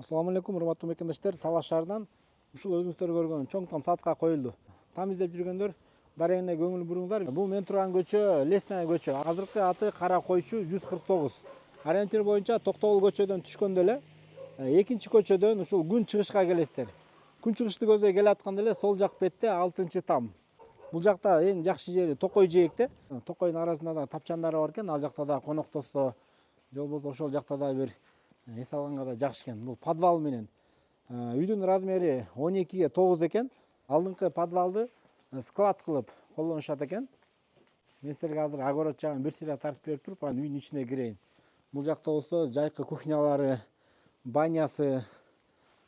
Assalamu алейкум, урматтуу мекендештер. Талаш шаарынан ушул өзүңүздөр көргөн чоң там сатка коюлду. Там издеп жүргөндөр дарегине көңүл буруңдар. Бул мен турган көчө Лесная көчө. Азыркы аты Кара койчу 149. Ориентир боюнча Токтогул көчөдөн түшкөндө эле экинчи көчөдөн ушул күн чыгышка келесиздер. Күн чыгышты көздөй келатканда эле сол жак бетте 6-там. Бул жакта эң жакшы жери Токой жээкте. Токойдун арасында да тапчандары бар экен. Ал жакта да коноктосо, же болбосо ошол жакта да бир эс алганга да жакшы экен. Бул подвал менен. Үйдүн размери 12ге 9 экен. Алдыңкы подвалды склад кылып колдонушат экен. Мен силерге азыр огород жагын бир сыйра тартып берип туруп, анан үйдүн ичине кирейин. Бул жакта болсо жайкы кухнялары, банясы,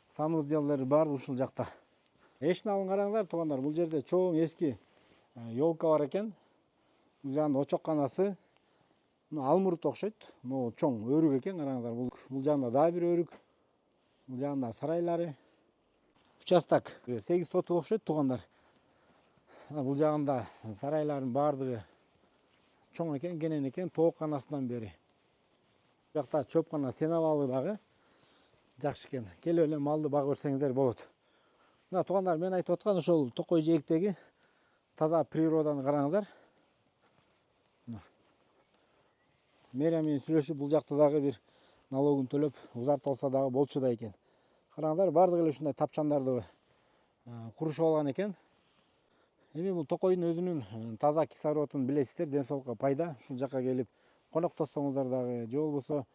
санузелдери бар ушул жакта. Эшин алын караңыздар туугандар, бул жерде чоң эски елка бар экен. Бул жагында очокканасы, алмурут окшойт. Чоң өрүк экен, караңыздар. Бул жагында дагы бир өрүк. Бул жагында сарайлары. Участок 8 соту окшойт туугандар. Бул жагында сарайлардын баардыгы чоң экен, кенен экен, тоокканасынан бери. Бул жакта чөпкана сенабалы дагы жакшы экен. Келип эле малды бага көрсөңүздөр болот. Мына туугандар, мен айтып аткан ошол Токой жээктеги таза природаны караңыздар. Мэрия менен сүйлөшүп, бул жакта дагы бир налогун төлөп узартылса дагы болчу да экен. Караңыздар, баардыгы эле ушундай тапчандарды курушуп алган экен. Эми бул Токойдун өзүнүн таза кислородун билесиздер, ден соолукка пайда. Ушул жака келип коноктосоңуздар дагы, же болбосо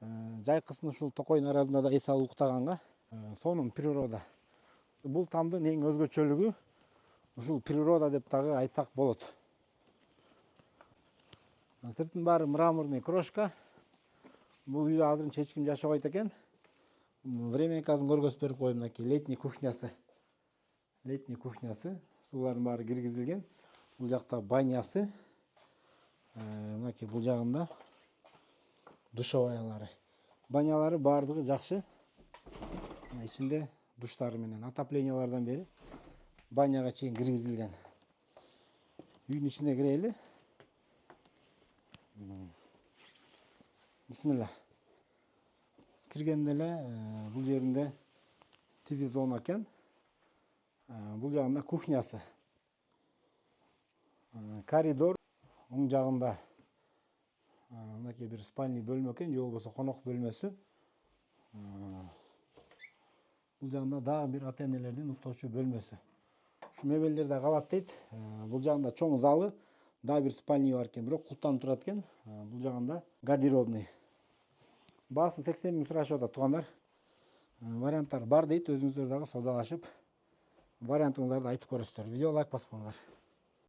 жайкысын ушул Токойдун арасында да эс алып уктаганга сонун природа. Бул тамдын эң өзгөчөлүгү ушул природа деп дагы айтсак болот. Сыртын баары мраморный крошка. Бул үйдө азырынча эч ким жашабайт экен. Временкасын көргөзүп берип коеюн. Мынакей летний кухнясы. Летний кухнясы. Суулардын баары киргизилген. Бул жакта банясы. Мынакей бул жагында душеваялары. Банялары баардыгы жакшы. Ичинде душтары менен отоплениялардан бери баняга чейин киргизилген. Үйдүн ичине кирели. Бисмилла. Киргенде эле бул жеринде ТВ зона экен. Бул жагында кухнясы. Коридор оң жагында мынакей бир спальный бөлмө экен, же болбосо конок бөлмөсү. Бул жагында дагы бир ата-энелердин уктоочу бөлмөсү. Ушу мебелдер да калат дейт. Бул жагында чоң залы, дагы бир спальный бар экен, бирок култанып турат экен. Бул жагында гардеробный. Баасын 80 миң сурашып атат туугандар. Варианттар бар дейт, өзүңүздөр дагы саудалашып вариантыңыздарды айтып көрөсүздөр. Видео лайк басып коюңуздар.